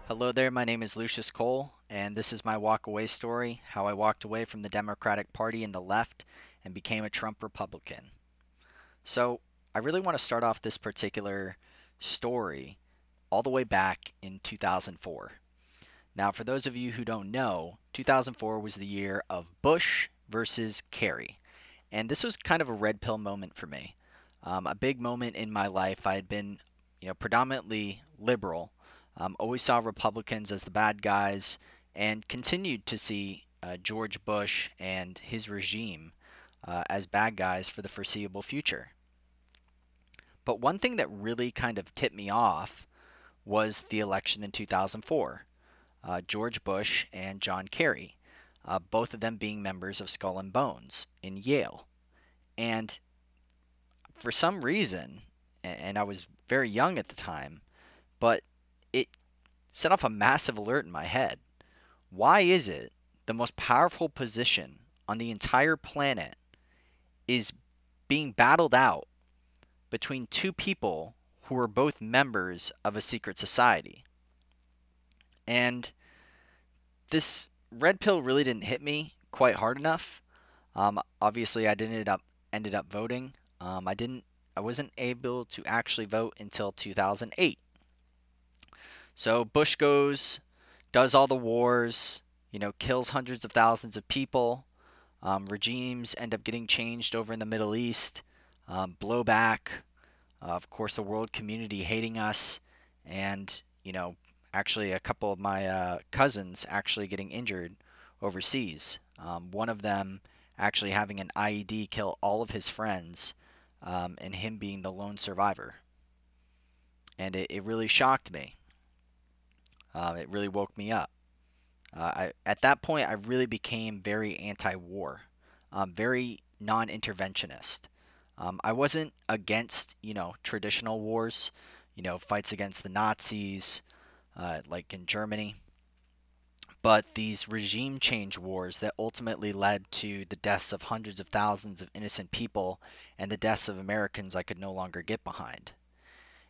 Hello there, my name is Lucius Cole, and this is my walk away story how I walked away from the Democratic Party and the left and became a Trump Republican. So, I really want to start off this particular story all the way back in 2004. Now, for those of you who don't know, 2004 was the year of Bush versus Kerry, and this was kind of a red pill moment for me. A big moment in my life. I had been, predominantly liberal, always saw Republicans as the bad guys, and continued to see George Bush and his regime as bad guys for the foreseeable future. But one thing that really kind of tipped me off was the election in 2004. George Bush and John Kerry, both of them being members of Skull and Bones in Yale. And for some reason, and I was very young at the time, but it set off a massive alert in my head. Why is it the most powerful position on the entire planet is being battled out between two people who are both members of a secret society? And this red pill really didn't hit me quite hard enough. Obviously, I didn't ended up voting. I wasn't able to actually vote until 2008. So Bush goes, does all the wars, kills hundreds of thousands of people. Regimes end up getting changed over in the Middle East. Blowback, of course, the world community hating us, and actually a couple of my cousins actually getting injured overseas. One of them actually having an IED kill all of his friends, and him being the lone survivor. And it really shocked me. It really woke me up. At that point, I really became very anti-war, very non-interventionist. I wasn't against, traditional wars, fights against the Nazis, like in Germany, but these regime change wars that ultimately led to the deaths of hundreds of thousands of innocent people and the deaths of Americans I could no longer get behind.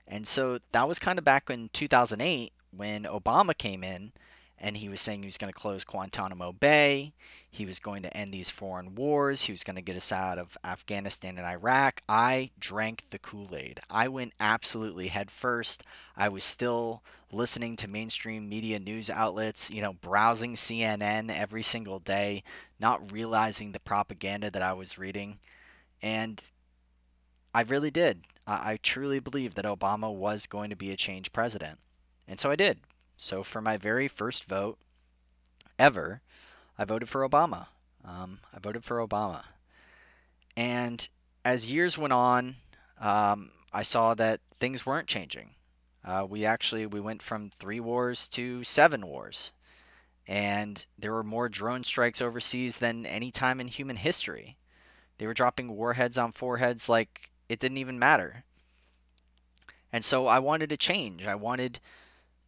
And so that was kind of back in 2008 when Obama came in and he was saying he was going to close Guantanamo Bay. He was going to end these foreign wars. He was going to get us out of Afghanistan and Iraq. I drank the Kool-Aid. I went absolutely head first. I was still listening to mainstream media news outlets, browsing CNN every single day, not realizing the propaganda that I was reading. And I really did. I truly believed that Obama was going to be a change president. And so I did. So for my very first vote ever, I voted for Obama. I voted for Obama. And as years went on, I saw that things weren't changing. We went from 3 wars to 7 wars. And there were more drone strikes overseas than any time in human history. They were dropping warheads on foreheads like it didn't even matter. And so I wanted to change. I wanted,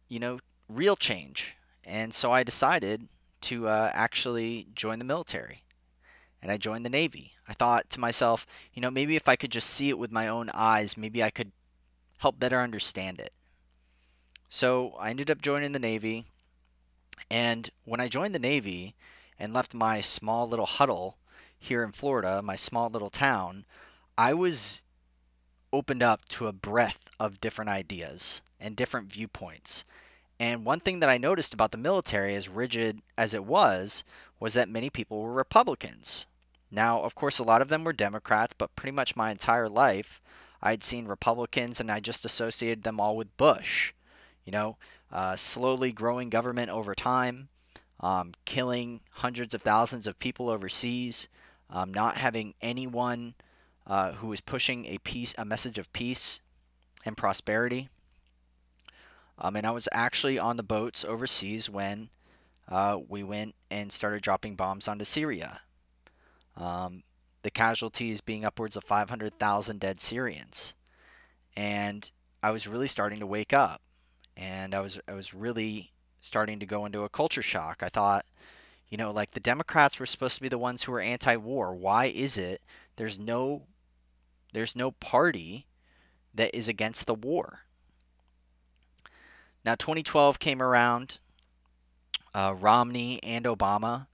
you know, real change. And so I decided to actually join the military. And I joined the Navy. I thought to myself, maybe if I could just see it with my own eyes, maybe I could help better understand it. So I ended up joining the Navy. And when I joined the Navy and left my small little huddle here in Florida, my small little town, I was opened up to a breadth of different ideas and different viewpoints. And one thing that I noticed about the military, as rigid as it was that many people were Republicans. Now, of course, a lot of them were Democrats, but pretty much my entire life, I'd seen Republicans and I just associated them all with Bush. You know, slowly growing government over time, killing hundreds of thousands of people overseas, not having anyone who was pushing a message of peace and prosperity. And I was actually on the boats overseas when we went and started dropping bombs onto Syria. Um, the casualties being upwards of 500,000 dead Syrians. And I was really starting to wake up, and I was really starting to go into a culture shock. I thought, like the Democrats were supposed to be the ones who were anti-war. Why is it there's no there's no party that is against the war? Now, 2012 came around, Romney and Obama.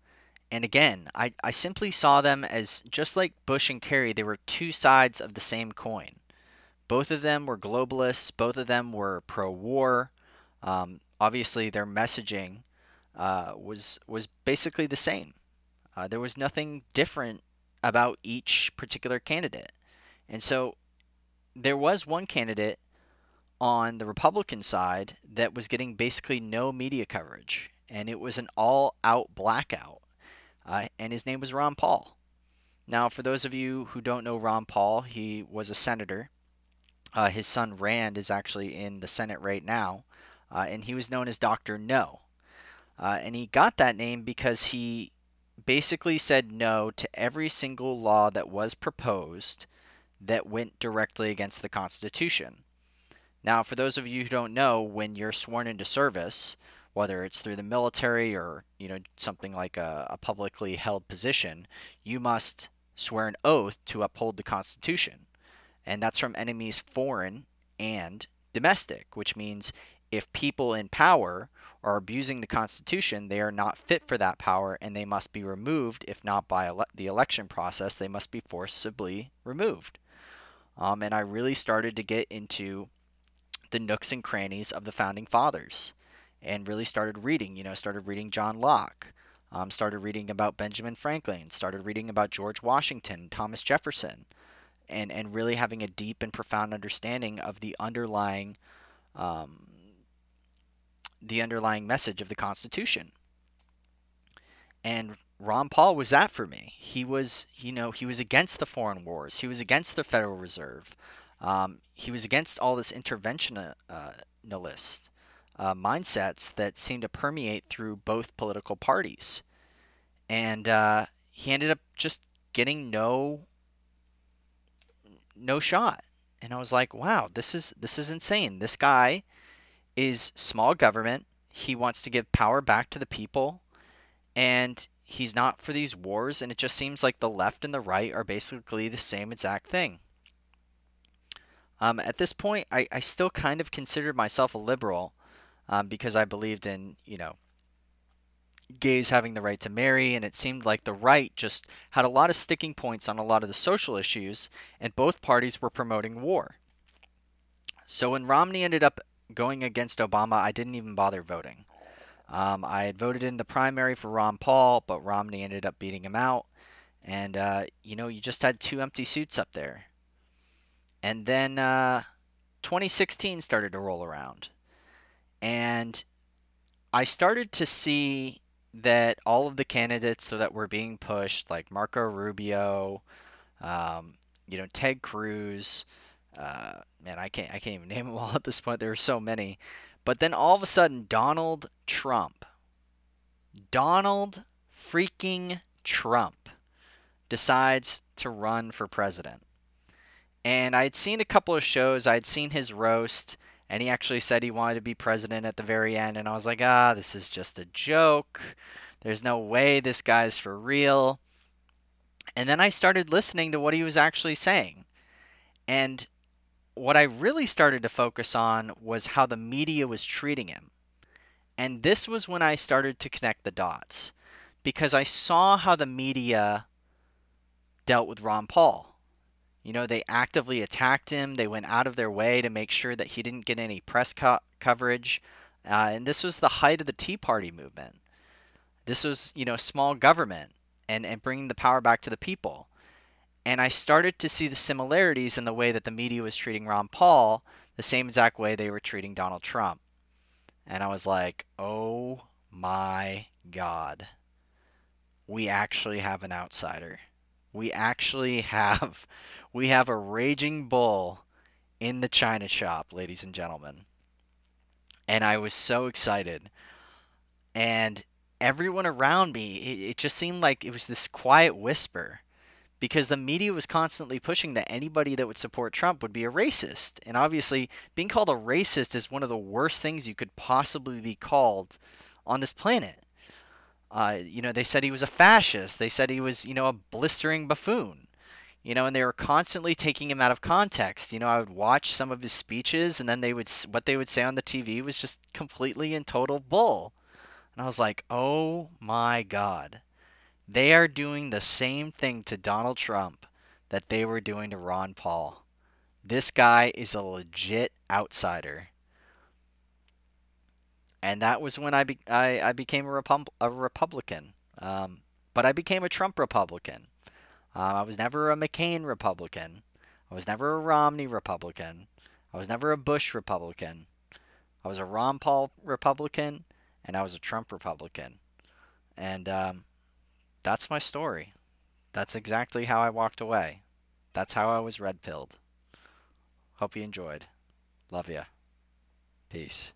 And again, I simply saw them as just like Bush and Kerry, they were two sides of the same coin. Both of them were globalists, both of them were pro war. Obviously, their messaging was basically the same. There was nothing different about each particular candidate. And so there was one candidate on the Republican side that was getting basically no media coverage, and it was an all out blackout. And his name was Ron Paul. Now, for those of you who don't know Ron Paul, he was a senator. His son Rand is actually in the Senate right now, and he was known as Dr. No. And he got that name because he basically said no to every single law that was proposed that went directly against the Constitution. Now, for those of you who don't know, when you're sworn into service, whether it's through the military or something like a publicly held position, you must swear an oath to uphold the Constitution. And that's from enemies foreign and domestic, which means if people in power are abusing the Constitution, they are not fit for that power and they must be removed. If not by the election process, they must be forcibly removed. And I really started to get into the nooks and crannies of the founding fathers and really started reading, started reading John Locke, started reading about Benjamin Franklin, started reading about George Washington, Thomas Jefferson, and really having a deep and profound understanding of the underlying message of the Constitution. And Ron Paul was that for me. He was against the foreign wars. He was against the Federal Reserve. He was against all this interventionist mindsets that seemed to permeate through both political parties. And he ended up just getting no shot. And I was like, wow, this is insane. This guy is small government. He wants to give power back to the people, and he's not for these wars. And it just seems like the left and the right are basically the same exact thing. At this point, I still kind of considered myself a liberal because I believed in, gays having the right to marry, and it seemed like the right just had a lot of sticking points on a lot of the social issues, and both parties were promoting war. So when Romney ended up going against Obama, I didn't even bother voting. I had voted in the primary for Ron Paul, but Romney ended up beating him out, and you just had two empty suits up there. And then 2016 started to roll around, and I started to see that all of the candidates that were being pushed, like Marco Rubio, Ted Cruz, man, I can't even name them all at this point. There are so many. But then all of a sudden, Donald freaking Trump decides to run for president. And I'd seen a couple of shows. I'd seen his roast, and he actually said he wanted to be president at the very end. And I was like, this is just a joke. There's no way this guy's for real. And then I started listening to what he was actually saying. And what I really started to focus on was how the media was treating him. And this was when I started to connect the dots, because I saw how the media dealt with Ron Paul. They actively attacked him. They went out of their way to make sure that he didn't get any press coverage. And this was the height of the Tea Party movement. This was, small government and bringing the power back to the people. And I started to see the similarities in the way that the media was treating Ron Paul, the same exact way they were treating Donald Trump. And I was like, oh my God, we actually have an outsider. We have a raging bull in the china shop, ladies and gentlemen. And I was so excited. And everyone around me, it just seemed like it was this quiet whisper, because the media was constantly pushing that anybody that would support Trump would be a racist. And obviously, being called a racist is one of the worst things you could possibly be called on this planet. They said he was a fascist. They said he was, a blistering buffoon. And they were constantly taking him out of context. I would watch some of his speeches, and then what they would say on the TV was just completely and total bull. And I was like, oh my God. They are doing the same thing to Donald Trump that they were doing to Ron Paul. This guy is a legit outsider. And that was when I became a Republican. But I became a Trump Republican. I was never a McCain Republican. I was never a Romney Republican. I was never a Bush Republican. I was a Ron Paul Republican, and I was a Trump Republican. And that's my story. That's exactly how I walked away. That's how I was red pilled. Hope you enjoyed. Love ya. Peace.